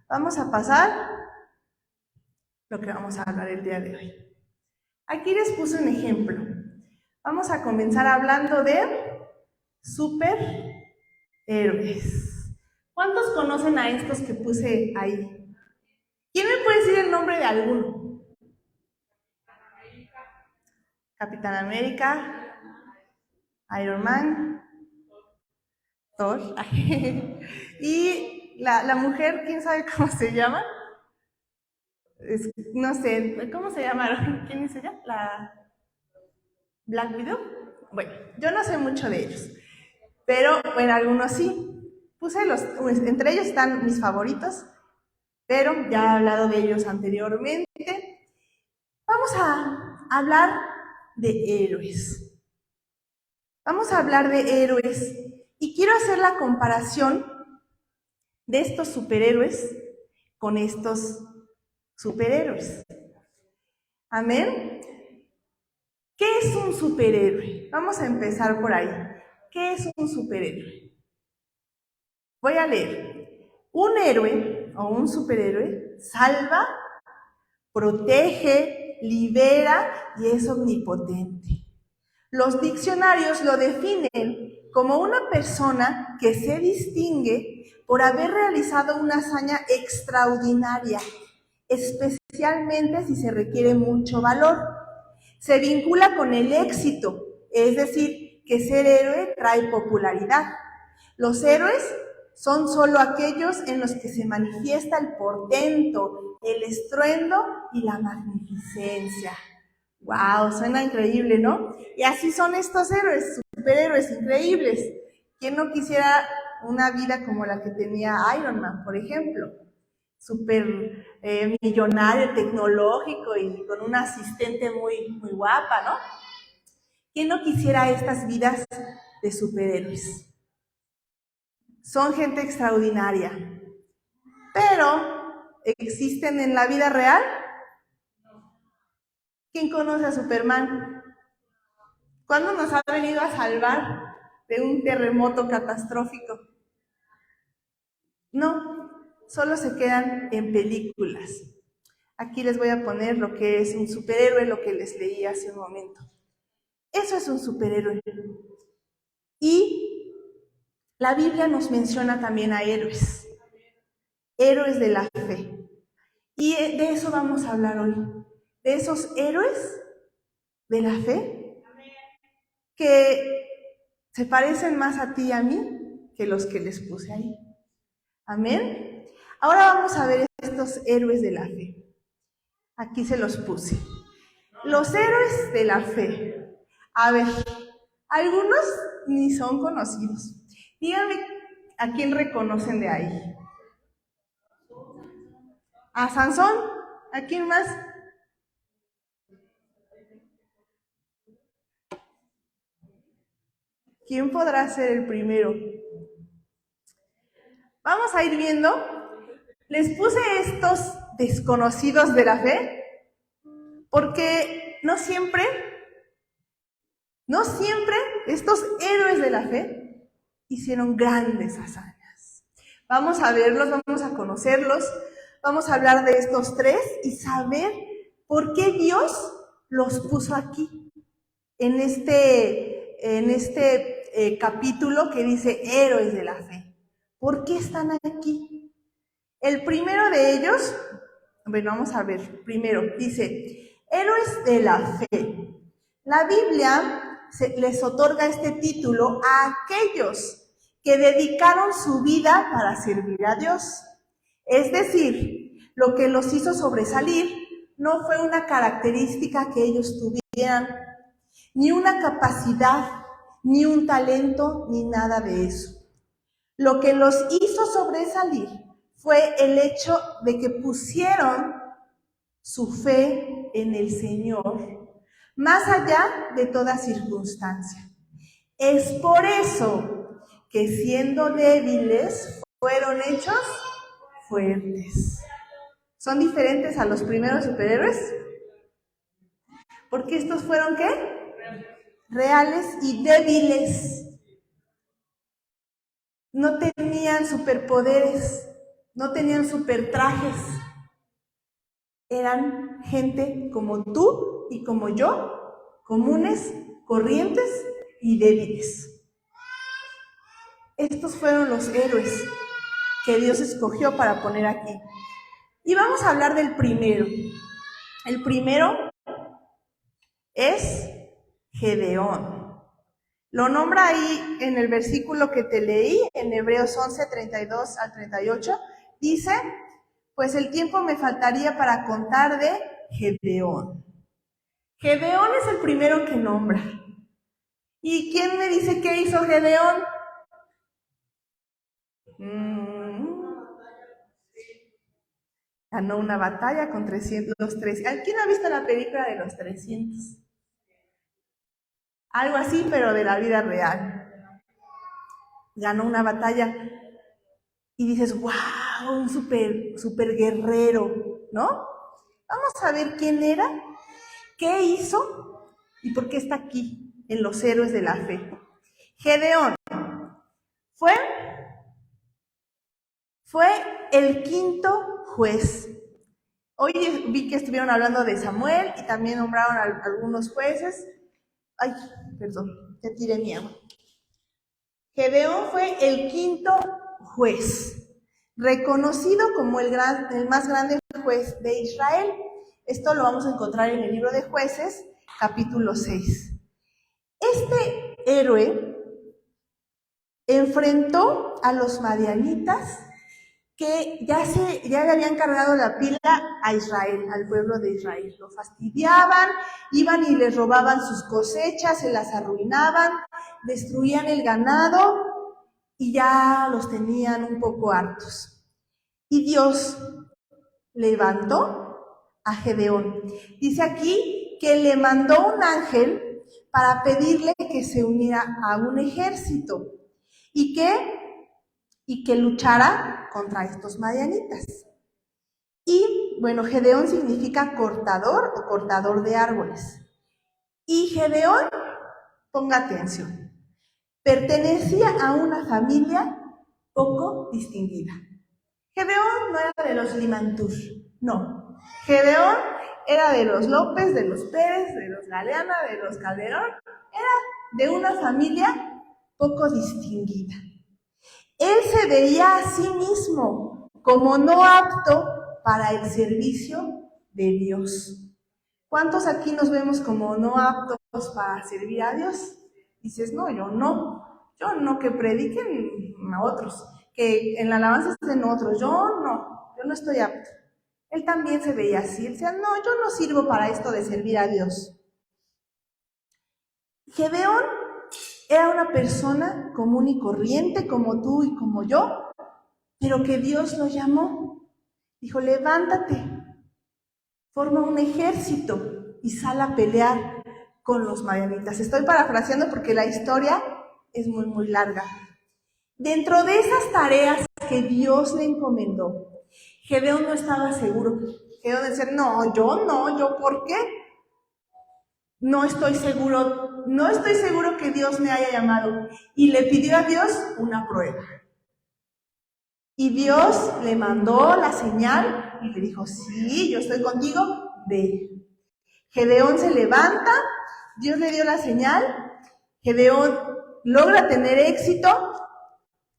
Vamos a pasar lo que vamos a hablar el día de hoy. Aquí les puse un ejemplo. Vamos a comenzar hablando de superhéroes. ¿Cuántos conocen a estos que puse ahí? ¿Quién me puede decir el nombre de alguno? Capitán América, Iron Man, Thor. Y la mujer, ¿quién sabe cómo se llama? No sé, ¿cómo se llamaron? ¿Quién es ella? ¿La Black Widow? Bueno, yo no sé mucho de ellos, pero bueno, algunos sí. Puse entre ellos están mis favoritos, pero ya he hablado de ellos anteriormente. Vamos a hablar de héroes. Vamos a hablar de héroes y quiero hacer la comparación de estos superhéroes con estos superhéroes. ¿Amén? ¿Qué es un superhéroe? Vamos a empezar por ahí. ¿Qué es un superhéroe? Voy a leer. Un héroe o un superhéroe salva, protege, libera y es omnipotente. Los diccionarios lo definen como una persona que se distingue por haber realizado una hazaña extraordinaria, especialmente si se requiere mucho valor. Se vincula con el éxito, es decir, que ser héroe trae popularidad. Los héroes son solo aquellos en los que se manifiesta el portento, el estruendo y la magnificencia. ¡Wow! Suena increíble, ¿no? Y así son estos héroes, superhéroes increíbles. ¿Quién no quisiera una vida como la que tenía Iron Man, por ejemplo? Súper millonario, tecnológico y con una asistente muy guapa, ¿no? ¿Quién no quisiera estas vidas de superhéroes? Son gente extraordinaria, pero ¿existen en la vida real? ¿Quién conoce a Superman? ¿Cuándo nos ha venido a salvar de un terremoto catastrófico? No, solo se quedan en películas. Aquí les voy a poner lo que es un superhéroe, lo que les leí hace un momento. Eso es un superhéroe. Y la Biblia nos menciona también a héroes, héroes de la fe. Y de eso vamos a hablar hoy, de esos héroes de la fe que se parecen más a ti y a mí que los que les puse ahí. Amén. Ahora vamos a ver estos héroes de la fe. Aquí se los puse. Los héroes de la fe. A ver, algunos ni son conocidos. Díganme a quién reconocen de ahí. ¿A Sansón? ¿A quién más? ¿Quién podrá ser el primero? Vamos a ir viendo. Les puse estos desconocidos de la fe porque no siempre estos héroes de la fe hicieron grandes hazañas. Vamos a verlos, vamos a conocerlos, vamos a hablar de estos tres y saber por qué Dios los puso aquí, en este capítulo que dice héroes de la fe. ¿Por qué están aquí? El primero de ellos, bueno, vamos a ver, primero, dice, héroes de la fe. La Biblia les otorga este título a aquellos que dedicaron su vida para servir a Dios. Es decir, lo que los hizo sobresalir no fue una característica que ellos tuvieran, ni una capacidad, ni un talento, ni nada de eso. Lo que los hizo sobresalir fue el hecho de que pusieron su fe en el Señor, más allá de toda circunstancia. Es por eso que siendo débiles fueron hechos fuertes. ¿Son diferentes a los primeros superhéroes? Porque estos fueron ¿qué? Reales y débiles. No tenían superpoderes, no tenían super trajes, eran gente como tú y como yo, comunes, corrientes y débiles. Estos fueron los héroes que Dios escogió para poner aquí. Y vamos a hablar del primero. El primero es Gedeón. Lo nombra ahí en el versículo que te leí, en Hebreos 11, 32 al 38. Dice, pues el tiempo me faltaría para contar de Gedeón. Gedeón es el primero que nombra. ¿Y quién me dice qué hizo Gedeón? Ganó una batalla con 313. ¿Quién ha visto la película de los 300? Algo así, pero de la vida real. Ganó una batalla y dices, wow, un super guerrero, ¿no? Vamos a ver quién era, qué hizo y por qué está aquí en los héroes de la fe. Gedeón fue el quinto juez. Hoy vi que estuvieron hablando de Samuel y también nombraron a algunos jueces. Ay, perdón, ya tiré mi agua. Gedeón fue el quinto juez, reconocido como el más grande juez de Israel. Esto lo vamos a encontrar en el libro de Jueces, capítulo 6. Este héroe enfrentó a los madianitas que ya le habían cargado la pila a Israel, al pueblo de Israel. Lo fastidiaban, iban y les robaban sus cosechas, se las arruinaban, destruían el ganado y ya los tenían un poco hartos. Y Dios levantó a Gedeón. Dice aquí que le mandó un ángel para pedirle que se uniera a un ejército y que luchara contra estos madianitas. Y bueno, Gedeón significa cortador o cortador de árboles. Y Gedeón, ponga atención, pertenecía a una familia poco distinguida. Gedeón no era de los Limantur, no. Gedeón era de los López, de los Pérez, de los Galeana, de los Calderón. Era de una familia poco distinguida. Él se veía a sí mismo como no apto para el servicio de Dios. ¿Cuántos aquí nos vemos como no aptos para servir a Dios? Dices, no, yo no, que prediquen a otros, que en la alabanza estén otros, yo no estoy apto. Él también se veía así, él decía, no, yo no sirvo para esto de servir a Dios. Gedeón era una persona común y corriente, como tú y como yo, pero que Dios lo llamó. Dijo, levántate, forma un ejército y sal a pelear con los madianitas. Estoy parafraseando porque la historia es muy, muy larga. Dentro de esas tareas que Dios le encomendó, Gedeón no estaba seguro. Gedeón decía, yo, ¿por qué? No estoy seguro que Dios me haya llamado. Y le pidió a Dios una prueba. Y Dios le mandó la señal y le dijo, sí, yo estoy contigo, ve. Gedeón se levanta, Dios le dio la señal, Gedeón logra tener éxito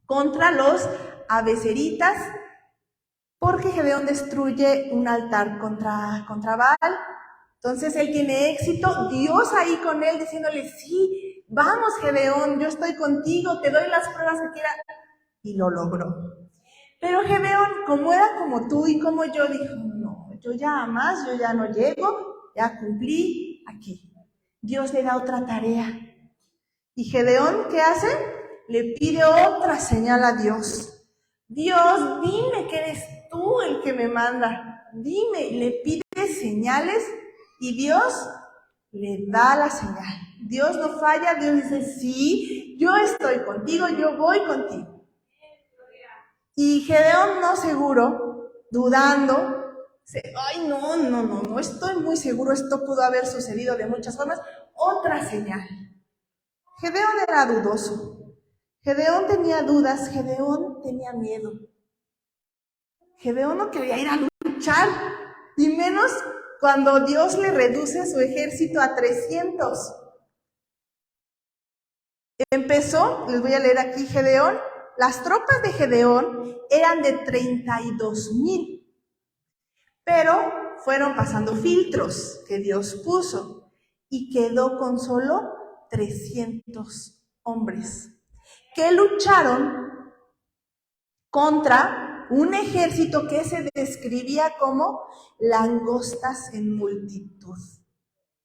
contra los abeceritas, porque Gedeón destruye un altar contra Baal. Entonces él tiene éxito, Dios ahí con él diciéndole, sí, vamos Gedeón, yo estoy contigo, te doy las pruebas que quieras. Y lo logró. Pero Gedeón, como era como tú y como yo, dijo, no, yo ya no llego, ya cumplí aquí. Dios le da otra tarea. Y Gedeón, ¿qué hace? Le pide otra señal a Dios. Dios, dime que eres tú el que me manda. Dime, le pide señales y Dios le da la señal. Dios no falla, Dios dice, sí, yo estoy contigo, yo voy contigo. Y Gedeón no seguro, dudando, dice, ay, no estoy muy seguro, esto pudo haber sucedido de muchas formas. Otra señal. Gedeón era dudoso. Gedeón tenía dudas, Gedeón tenía miedo. Gedeón no quería ir a luchar, y menos cuando Dios le reduce su ejército a 300. Empezó, les voy a leer aquí Gedeón, las tropas de Gedeón eran de 32,000, pero fueron pasando filtros que Dios puso y quedó con solo 300 hombres que lucharon contra un ejército que se describía como langostas en multitud,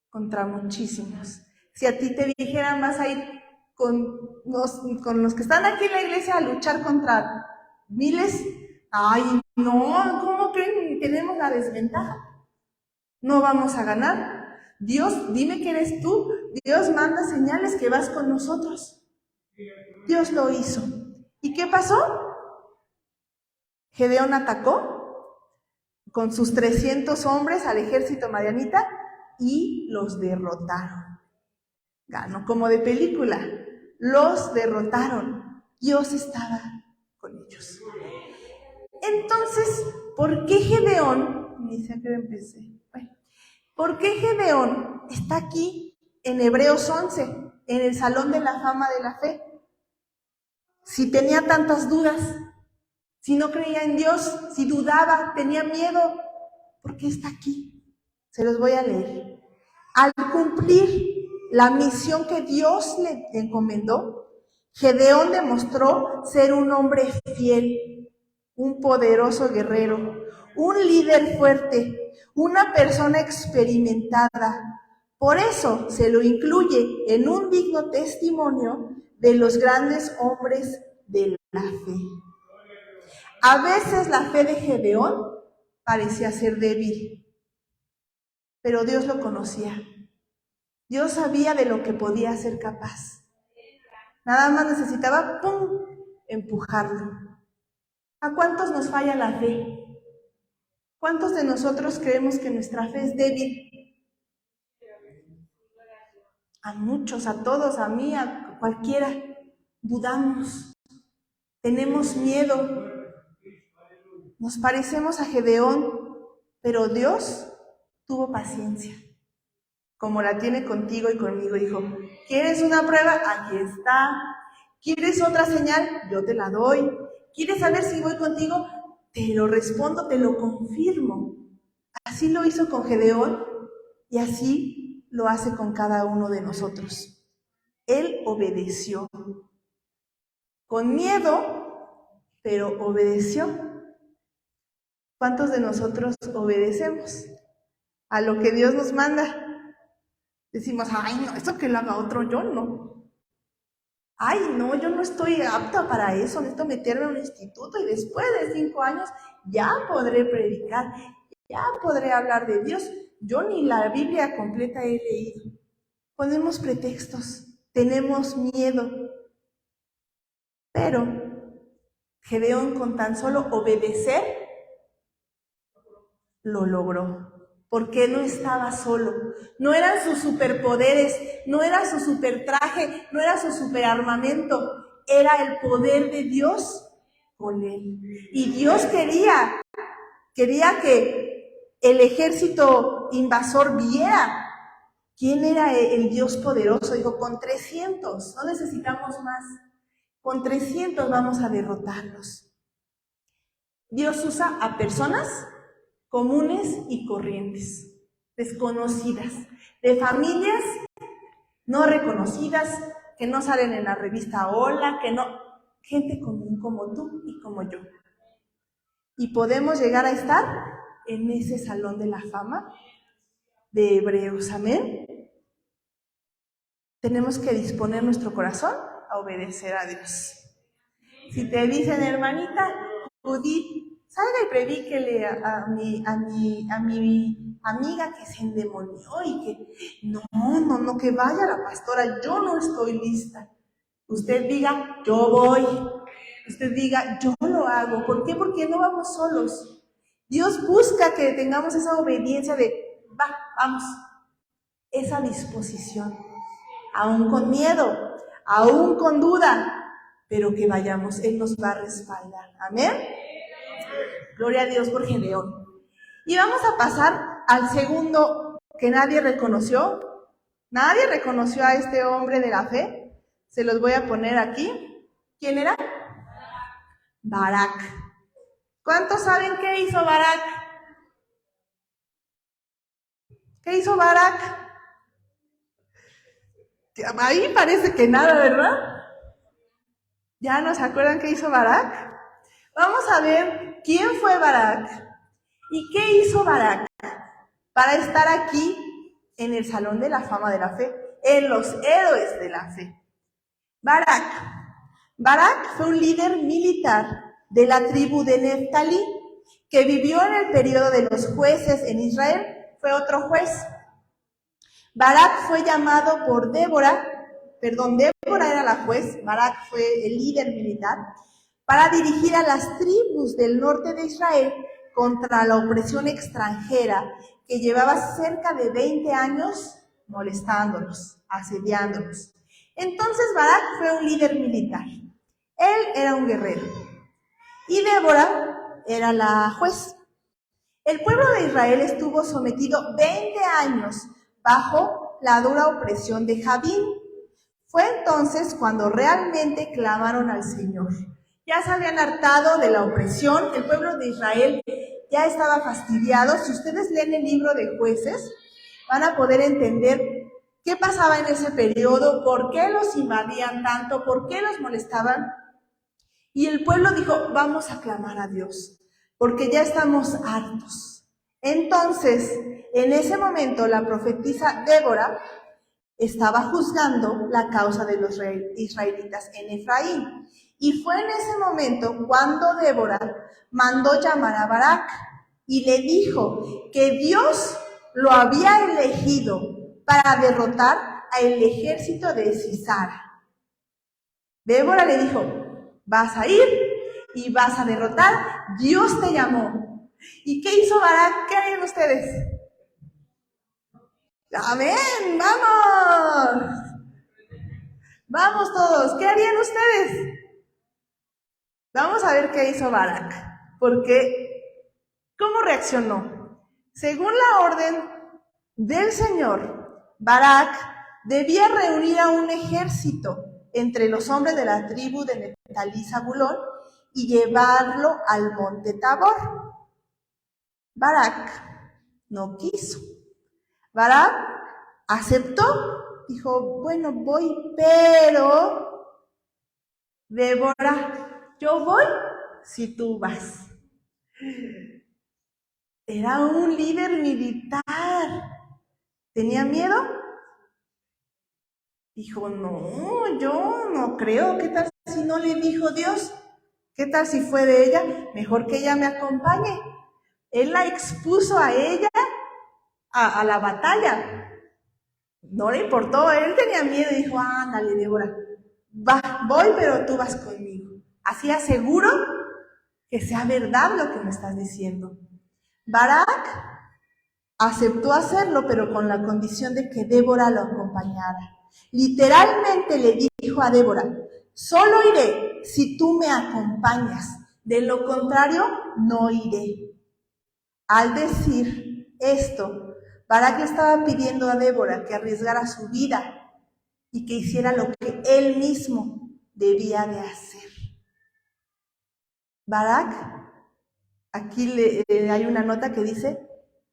contra muchísimos. Si a ti te dijeran vas a ir con los que están aquí en la iglesia a luchar contra miles, ay, no, ¿cómo creen? Tenemos la desventaja. No vamos a ganar. Dios, dime que eres tú. Dios manda señales que vas con nosotros. Dios lo hizo. ¿Y qué pasó? Gedeón atacó con sus 300 hombres al ejército madianita y los derrotaron. Ganó como de película. Los derrotaron. Dios estaba con ellos. Entonces, ¿por qué Gedeón? Ni sé a qué empecé. Bueno, ¿por qué Gedeón está aquí en Hebreos 11, en el Salón de la Fama de la Fe? Si tenía tantas dudas, si no creía en Dios, si dudaba, tenía miedo, ¿por qué está aquí? Se los voy a leer. Al cumplir la misión que Dios le encomendó, Gedeón demostró ser un hombre fiel, un poderoso guerrero, un líder fuerte, una persona experimentada. Por eso se lo incluye en un digno testimonio de los grandes hombres de la fe. A veces la fe de Gedeón parecía ser débil, pero Dios lo conocía. Dios sabía de lo que podía ser capaz. Nada más necesitaba, ¡pum!, empujarlo. ¿A cuántos nos falla la fe? ¿Cuántos de nosotros creemos que nuestra fe es débil? A muchos, a todos, a mí, a cualquiera. Dudamos, tenemos miedo, nos parecemos a Gedeón, pero Dios tuvo paciencia, como la tiene contigo y conmigo. Dijo, ¿quieres una prueba? Aquí está. ¿Quieres otra señal? Yo te la doy. ¿Quieres saber si voy contigo? Te lo respondo, te lo confirmo. Así lo hizo con Gedeón y así lo hace con cada uno de nosotros. Él obedeció, con miedo, pero obedeció. ¿Cuántos de nosotros obedecemos a lo que Dios nos manda? Decimos, ay, no, eso que lo haga otro, yo no. Ay, no, yo no estoy apta para eso, necesito meterme a un instituto y después de 5 años ya podré predicar, ya podré hablar de Dios. Yo ni la Biblia completa he leído. Ponemos pretextos, tenemos miedo. Pero Gedeón, con tan solo obedecer, lo logró. Porque no estaba solo. No eran sus superpoderes, no era su supertraje, no era su superarmamento. Era el poder de Dios con él. Y Dios quería que el ejército invasor viera quién era el Dios poderoso. Dijo, con 300, no necesitamos más. Con 300 vamos a derrotarlos. Dios usa a personas comunes y corrientes, desconocidas, de familias no reconocidas, que no salen en la revista Hola, que no, gente común como tú y como yo. Y podemos llegar a estar en ese salón de la fama de Hebreos, amén. Tenemos que disponer nuestro corazón a obedecer a Dios. Si te dicen, hermanita Judith, salga y predíquele a mi amiga que se endemonió y que no, que vaya la pastora, yo no estoy lista. Usted diga, yo voy. Usted diga, yo lo hago. ¿Por qué? Porque no vamos solos. Dios busca que tengamos esa obediencia de, vamos, esa disposición, aún con miedo, aún con duda, pero que vayamos, Él nos va a respaldar. Amén. Gloria a Dios por Gedeón. Y vamos a pasar al segundo que nadie reconoció. Nadie reconoció a este hombre de la fe. Se los voy a poner aquí. ¿Quién era? Barak. ¿Cuántos saben qué hizo Barak? ¿Qué hizo Barak? Ahí parece que nada, ¿verdad? ¿Ya no se acuerdan qué hizo Barak? Vamos a ver quién fue Barak y qué hizo Barak para estar aquí en el Salón de la Fama de la Fe, en los héroes de la fe. Barak fue un líder militar de la tribu de Neftalí que vivió en el periodo de los jueces en Israel. Fue otro juez. Barak fue llamado por Débora era la juez, Barak fue el líder militar, para dirigir a las tribus del norte de Israel contra la opresión extranjera que llevaba cerca de 20 años molestándolos, asediándolos. Entonces Barak fue un líder militar. Él era un guerrero. Y Débora era la juez. El pueblo de Israel estuvo sometido 20 años bajo la dura opresión de Javín. Fue entonces cuando realmente clamaron al Señor. Ya se habían hartado de la opresión, el pueblo de Israel ya estaba fastidiado. Si ustedes leen el libro de Jueces, van a poder entender qué pasaba en ese periodo, por qué los invadían tanto, por qué los molestaban. Y el pueblo dijo, vamos a clamar a Dios, porque ya estamos hartos. Entonces, en ese momento, la profetisa Débora estaba juzgando la causa de los israelitas en Efraín. Y fue en ese momento cuando Débora mandó llamar a Barak y le dijo que Dios lo había elegido para derrotar al ejército de Sisara. Débora le dijo, vas a ir y vas a derrotar, Dios te llamó. ¿Y qué hizo Barak? ¿Qué harían ustedes? ¡Amén! ¡Vamos! ¡Vamos todos! ¿Qué harían ustedes? Vamos a ver qué hizo Barak, porque ¿cómo reaccionó? Según la orden del Señor, Barak debía reunir a un ejército entre los hombres de la tribu de Neftalí Zabulón y llevarlo al monte Tabor. Barak no quiso. Barak aceptó, dijo, bueno, voy, pero Débora, yo voy si tú vas. Era un líder militar. ¿Tenía miedo? Dijo, no, yo no creo. ¿Qué tal si no le dijo Dios? ¿Qué tal si fue de ella? Mejor que ella me acompañe. Él la expuso a ella a la batalla. No le importó, él tenía miedo y dijo, ándale, Débora, voy, pero tú vas conmigo. Así aseguro que sea verdad lo que me estás diciendo. Barak aceptó hacerlo, pero con la condición de que Débora lo acompañara. Literalmente le dijo a Débora, solo iré si tú me acompañas, de lo contrario, no iré. Al decir esto, Barak le estaba pidiendo a Débora que arriesgara su vida y que hiciera lo que él mismo debía de hacer. Barak, aquí hay una nota que dice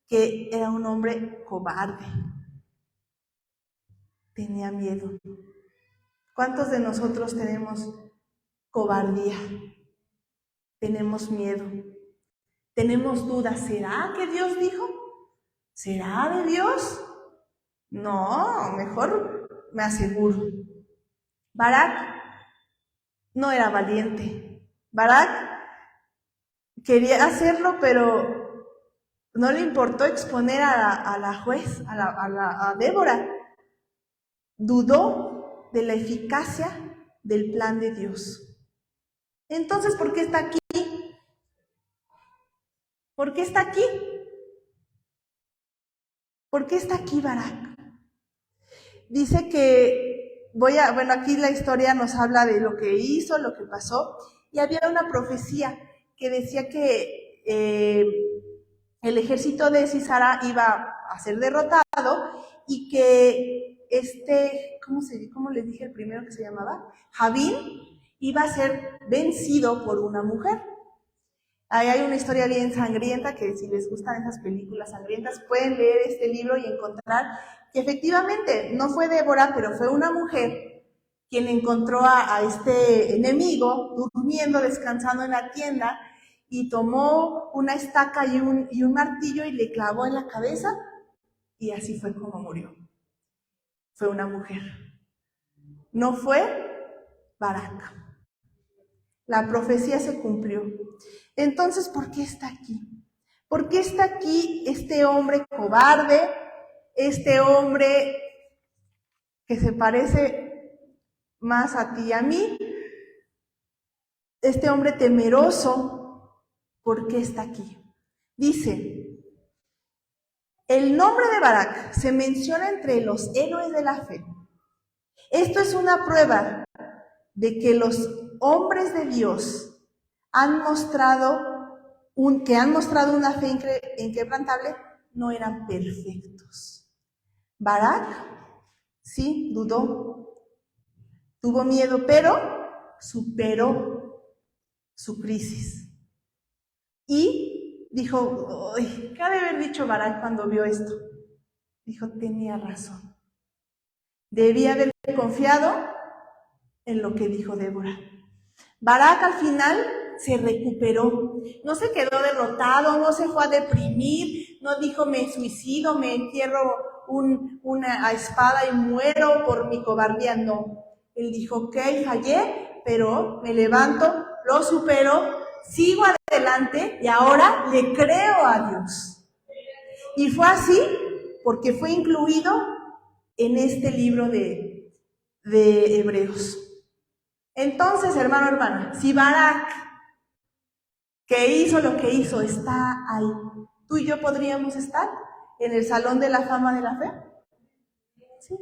que era un hombre cobarde. Tenía miedo. ¿Cuántos de nosotros tenemos cobardía? Tenemos miedo. Tenemos dudas. ¿Será que Dios dijo? ¿Será de Dios? No, mejor me aseguro. Barak no era valiente. Barak quería hacerlo, pero no le importó exponer a la juez, a Débora. Dudó de la eficacia del plan de Dios. Entonces, ¿por qué está aquí? ¿Por qué está aquí? ¿Por qué está aquí Barak? Dice que, aquí la historia nos habla de lo que hizo, lo que pasó, y había una profecía que decía que el ejército de Sísara iba a ser derrotado y que ¿cómo les dije el primero que se llamaba? Jabín iba a ser vencido por una mujer. Ahí hay una historia bien sangrienta que si les gustan esas películas sangrientas pueden leer este libro y encontrar que efectivamente no fue Débora, pero fue una mujer quien encontró a este enemigo durmiendo, descansando en la tienda y tomó una estaca y un martillo y le clavó en la cabeza y así fue como murió. Fue una mujer. No fue Barak. La profecía se cumplió. Entonces, ¿por qué está aquí? ¿Por qué está aquí este hombre cobarde, este hombre que se parece más a ti y a mí, este hombre temeroso? ¿Por qué está aquí? Dice, el nombre de Barak se menciona entre los héroes de la fe. Esto es una prueba de que los hombres de Dios han mostrado una fe inquebrantable, no eran perfectos. Barak, sí, dudó, tuvo miedo, pero superó su crisis. Y dijo, ¿qué ha de haber dicho Barak cuando vio esto? Dijo, tenía razón. Debía haber confiado en lo que dijo Débora. Barak al final se recuperó, no se quedó derrotado, no se fue a deprimir, no dijo me suicido, me entierro una espada y muero por mi cobardía, no. Él dijo, ok, fallé, pero me levanto, lo supero, sigo adelante y ahora le creo a Dios. Y fue así porque fue incluido en este libro de Hebreos. Entonces, hermana, si Barak, que hizo lo que hizo, está ahí, ¿tú y yo podríamos estar en el Salón de la Fama de la Fe? Sí.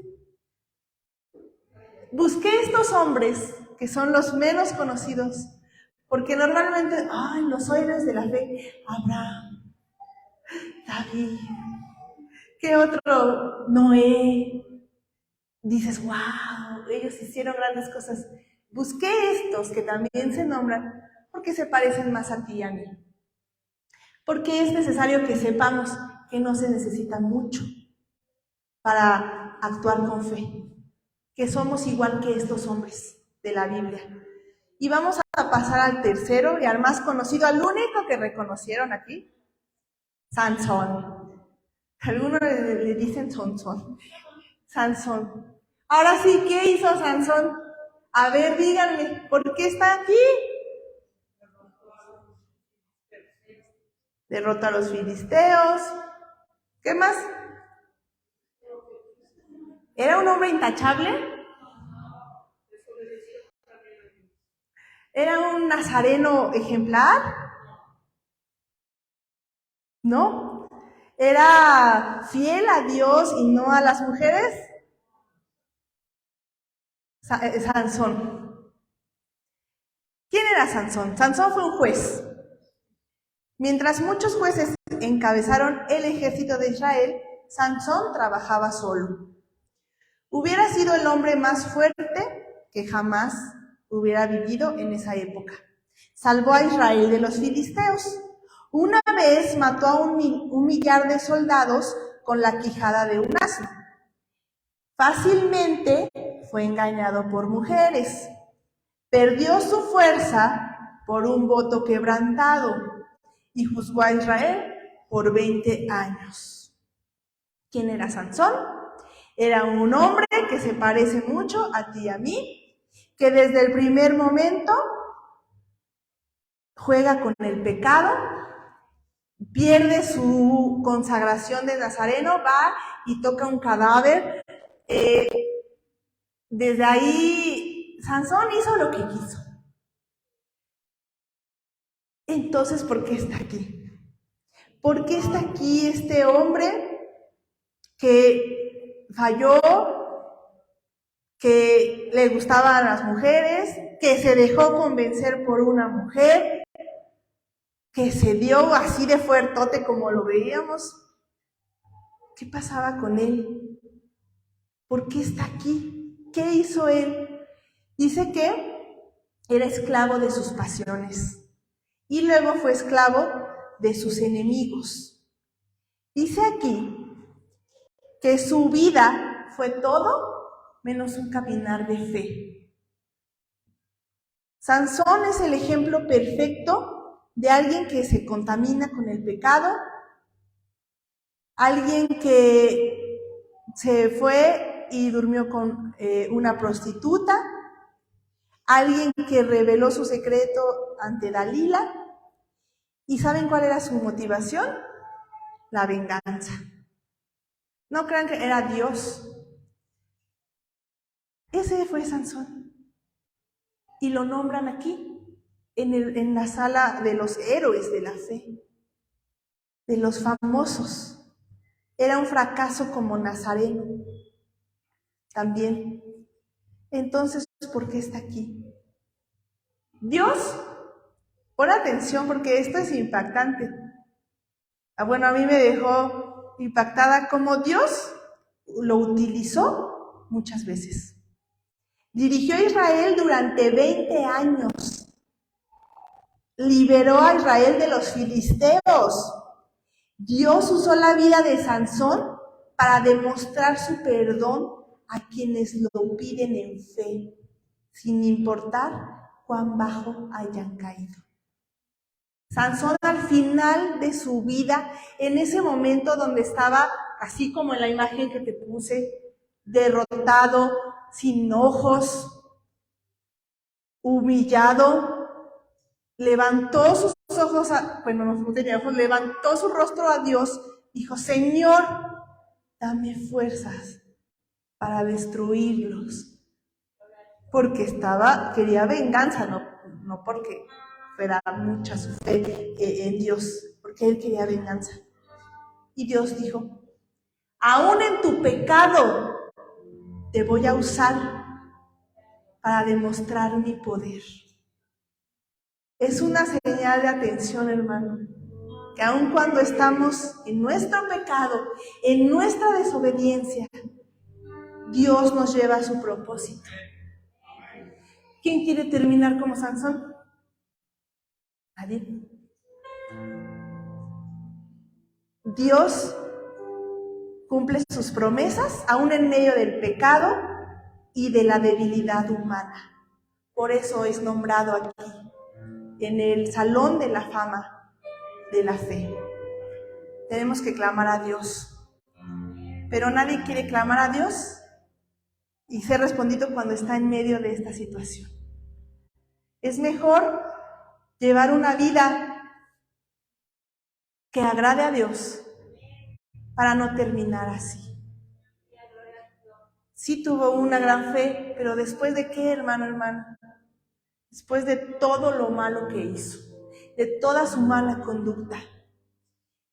Busqué estos hombres, que son los menos conocidos, porque normalmente, los héroes de la fe, Abraham, David, ¿qué otro? Noé. Dices, wow, ellos hicieron grandes cosas. Busqué estos que también se nombran porque se parecen más a ti y a mí. Porque es necesario que sepamos que no se necesita mucho para actuar con fe, que somos igual que estos hombres de la Biblia. Y vamos a pasar al tercero y al más conocido, al único que reconocieron aquí, Sansón. Algunos le dicen Sansón. Ahora sí, ¿qué hizo Sansón? A ver, díganme, ¿por qué está aquí? Derrota a los filisteos. ¿Qué más? ¿Era un hombre intachable? ¿Era un nazareno ejemplar? ¿No? ¿Era fiel a Dios y no a las mujeres? Sansón. ¿Quién era Sansón? Sansón fue un juez. Mientras muchos jueces encabezaron el ejército de Israel, Sansón trabajaba solo. Hubiera sido el hombre más fuerte que jamás hubiera vivido en esa época. Salvó a Israel de los filisteos. Una vez mató a un millar de soldados con la quijada de un asno. Fácilmente fue engañado por mujeres. Perdió su fuerza por un voto quebrantado y juzgó a Israel por 20 años. ¿Quién era Sansón? Era un hombre que se parece mucho a ti y a mí, que desde el primer momento juega con el pecado, pierde su consagración de nazareno, va y toca un cadáver. Desde ahí, Sansón hizo lo que quiso. Entonces, ¿por qué está aquí? ¿Por qué está aquí este hombre que falló, que le gustaban las mujeres, que se dejó convencer por una mujer, que se dio así de fuertote como lo veíamos. ¿Qué pasaba con él? ¿Por qué está aquí? ¿Qué hizo él? Dice que era esclavo de sus pasiones y luego fue esclavo de sus enemigos. Dice aquí que su vida fue todo menos un caminar de fe. Sansón es el ejemplo perfecto de alguien que se contamina con el pecado, alguien que se fue y durmió con una prostituta, alguien que reveló su secreto ante Dalila. ¿Y saben cuál era su motivación? La venganza. No crean que era Dios. Ese fue Sansón. Y lo nombran aquí, en la sala de los héroes de la fe, de los famosos. Era un fracaso como nazareno también. Entonces, ¿por qué está aquí? Dios, pon atención porque esto es impactante. Bueno, a mí me dejó impactada como Dios lo utilizó muchas veces. Dirigió a Israel durante 20 años. Liberó a Israel de los filisteos. Dios usó la vida de Sansón para demostrar su perdón a quienes lo piden en fe, sin importar cuán bajo hayan caído. Sansón al final de su vida, en ese momento donde estaba, así como en la imagen que te puse, derrotado, sin ojos, humillado, levantó sus ojos, no tenía ojos, levantó su rostro a Dios, dijo: Señor, dame fuerzas para destruirlos. Porque quería venganza, no porque fuera mucha su fe en Dios, porque él quería venganza. Y Dios dijo: aún en tu pecado te voy a usar para demostrar mi poder. Es una señal de atención, hermano, que aun cuando estamos en nuestro pecado, en nuestra desobediencia, Dios nos lleva a su propósito. ¿Quién quiere terminar como Sansón? Nadie. Dios cumple sus promesas aún en medio del pecado y de la debilidad humana. Por eso es nombrado aquí, en el Salón de la Fama de la Fe. Tenemos que clamar a Dios. Pero nadie quiere clamar a Dios y ser respondido cuando está en medio de esta situación. Es mejor llevar una vida que agrade a Dios para no terminar así. Sí tuvo una gran fe, pero ¿después de qué, hermano? Después de todo lo malo que hizo, de toda su mala conducta.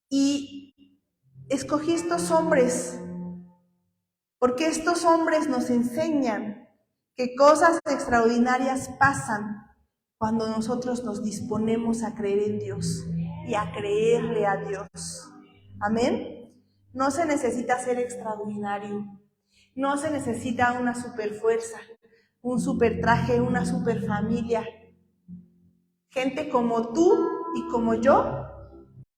Y escogí estos hombres porque estos hombres nos enseñan que cosas extraordinarias pasan cuando nosotros nos disponemos a creer en Dios y a creerle a Dios. Amén. No se necesita ser extraordinario. No se necesita una super fuerza, un super traje, una super familia. Gente como tú y como yo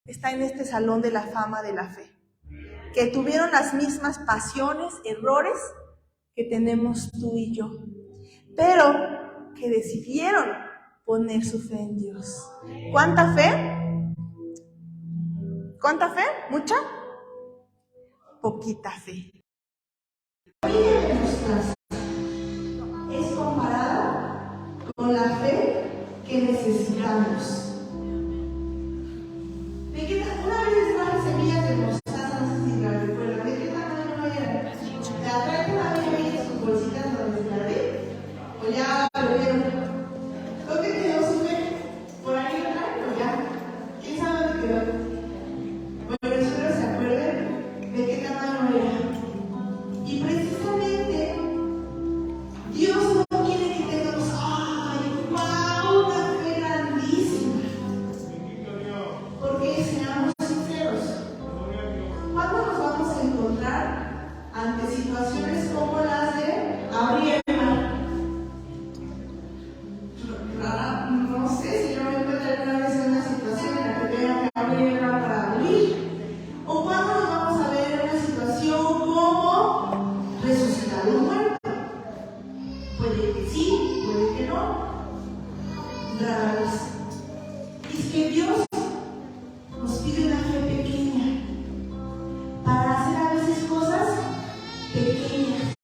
está en este salón de la fama de la fe, que tuvieron las mismas pasiones, errores que tenemos tú y yo, pero que decidieron poner su fe en Dios. ¿Cuánta fe? ¿Cuánta fe? ¿Mucha? Poquita fe. Es comparada con la fe que necesitamos. Una vez traje semillas de mostaza, no sé si la recuerdan. ¿De qué tamaño eran? La traje una vez en sus bolsitas donde se la ve. O ya lo vieron. ¿Dónde quedó su fe? ¿Por ahí lo traen o ya? ¿Quién sabe dónde quedó? Bueno, espero se acuerden de qué tamaño era. Y precisamente situaciones como las de abrir el mar. No sé si yo me encuentro alguna vez en una situación en la que tenga que abrir el mar para morir. O cuando nos vamos a ver en una situación como resucitar un muerto. Puede que sí, puede que no. Rara vez. Y es que Dios nos pide una fe pequeña para hacer a veces cosas pequeñas,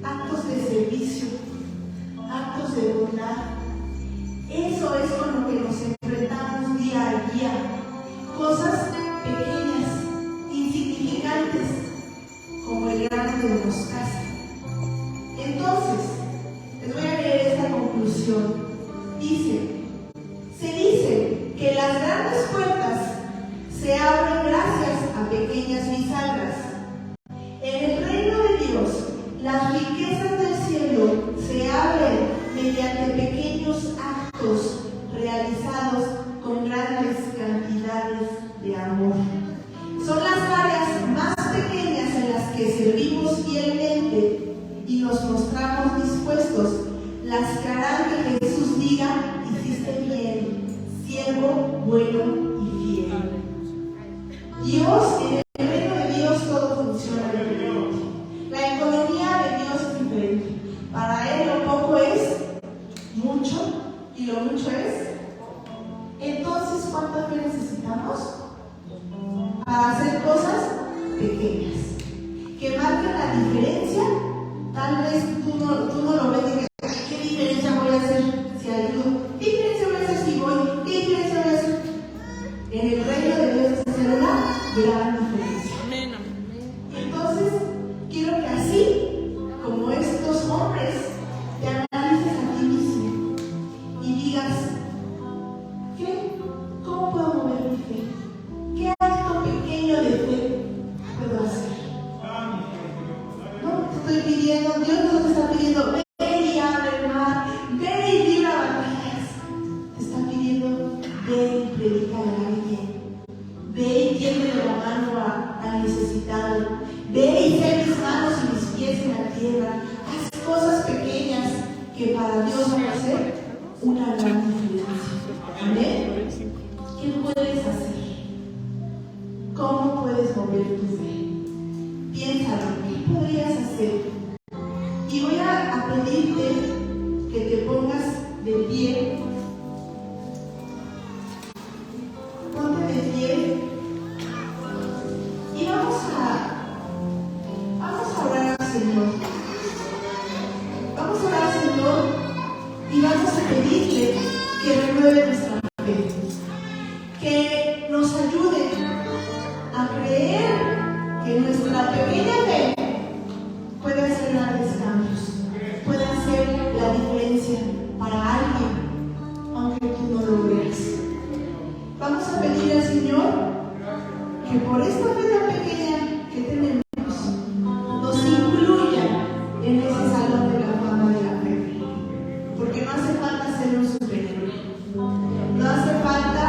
actos de servicio, actos de bondad. Eso es con lo que nos enfrentamos día a día. Cosas pequeñas, insignificantes, como el grano de mostaza. Entonces, les voy a leer esta conclusión. Se dice que las grandes puertas se abren gracias a pequeñas bisagras. En el reino de Dios, las riquezas del cielo se abren mediante pequeños actos realizados con grandes cantidades de amor. Son las áreas más pequeñas en las que servimos fielmente y nos mostramos dispuestos, las que harán que Jesús diga: hiciste bien, siervo bueno y fiel. Dios, en el reino de Dios todo funciona diferente. La economía de Dios es diferente. Para Él lo poco es mucho y lo mucho es. Entonces, ¿cuánta fe necesitamos para hacer cosas pequeñas que marquen la diferencia? Tal vez tú no lo ves y dices: ¿qué diferencia voy a hacer si ayudo? ¿Qué diferencia voy a hacer si voy? ¿Qué diferencia voy a hacer? En el reino de Dios es hacer una gran diferencia. Entonces, quiero que así como estos hombres te analices a ti mismo y digas: ¿cómo puedo mover mi fe? ¿Qué acto pequeño de fe puedo hacer? No te estoy pidiendo, Dios no te está pidiendo: ve y abre el mar, ve y libra batallas. Te está pidiendo: ve y predica a alguien, ve y tiende la mano al necesitado, ve y sé mis manos y mis pies en la tierra. Haz cosas pequeñas que para Dios van a ser una gran diferencia. Amén. ¿Qué puedes hacer? ¿Cómo puedes mover tu fe? Piénsalo, ¿qué podrías hacer? Y voy a pedirte que te pongas de pie. Ponte de pie. Y vamos a orar al Señor. Vamos a orar al Señor y vamos a pedirle que renueve nuestra fe. Que nos ayude a creer que nuestra pequeña fe puede hacer grandes cambios, puede hacer la diferencia para alguien, aunque tú no lo veas. Vamos a pedir al Señor que por esta fe tan pequeña que tenemos, nos incluya en ese salón de la fama de la fe. Porque no hace falta ser un superhéroe, no hace falta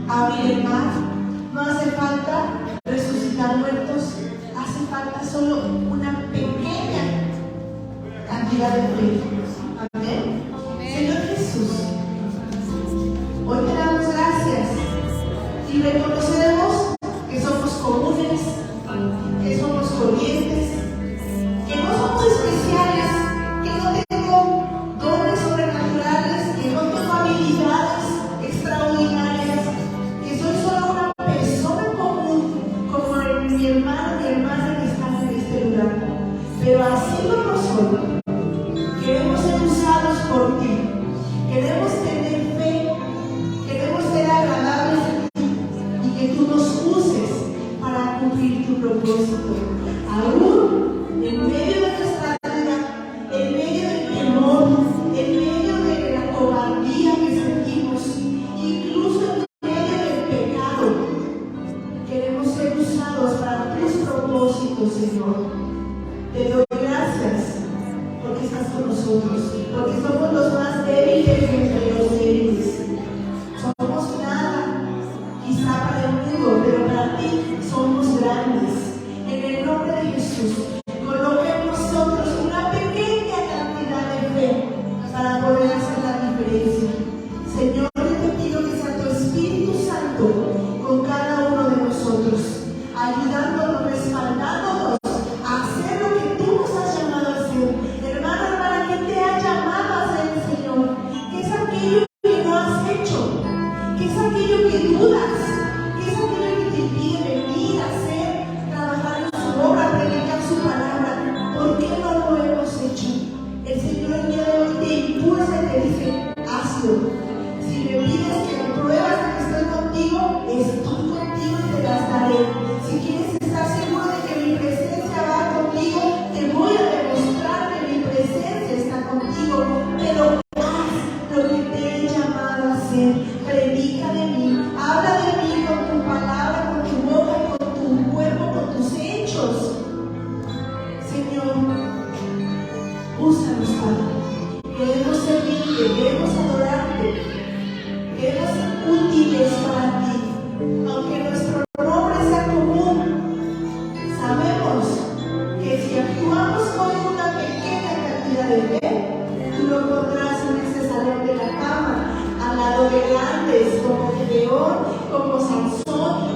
abrir el mar, no hace falta resucitar muertos, hace falta solo una pequeña cantidad de fe. Amén. Señor Jesús, hoy te damos gracias y reconocemos que somos comunes, que somos corrientes, que no somos especiales, que no tengo dones sobrenaturales, que no tengo habilidades extraordinarias, que soy solo una persona común, como mi hermano, mi hermana que están en este lugar. Pero así como soy, queremos ser usados por ti, queremos tener fe, queremos ser agradables a ti y que tú nos uses para cumplir tu propósito. Aún en medio de nuestra vida, en medio del temor, en medio de la cobardía que sentimos, incluso en medio del pecado, queremos ser usados para tus propósitos, Señor. Te doy gracias porque estás con nosotros, porque somos los más débiles entre los débiles. Somos nada, quizá para el mundo, pero para ti somos grandes. En el nombre de Jesús, coloca en nosotros una pequeña cantidad de fe para poder hacer la diferencia. Señor, yo te pido que sea tu Espíritu Santo con cada uno de nosotros, ayudándonos, respaldándonos a hacer lo que tú nos has llamado a hacer. Hermano, hermana, ¿qué te ha llamado a hacer el Señor? ¿Qué es aquello que no has hecho? ¿Qué es aquello que dudas? ¿Qué es aquello que te impide venir a hacer, trabajar en su obra, predicar su palabra? ¿Por qué no lo hemos hecho? El Señor el día de hoy te impulsa y te dice, hazlo. Si me pides que me pruebas de que estoy contigo y te las daré. Si quieres estar seguro de que mi presencia va contigo, te voy a demostrar que mi presencia está contigo. Pero haz lo que te he llamado a hacer. Predica de mí, habla de mí con tu palabra, con tu boca, con tu cuerpo, con tus hechos. Señor, úsanos, Padre. Queremos servirte, queremos adorarte, queremos ser útiles para ti. Aunque nuestro nombre sea común, sabemos que si actuamos con una pequeña cantidad de fe, tú lo pondrás en ese salón de la cama, al lado de grandes como Gedeón, como Sansón.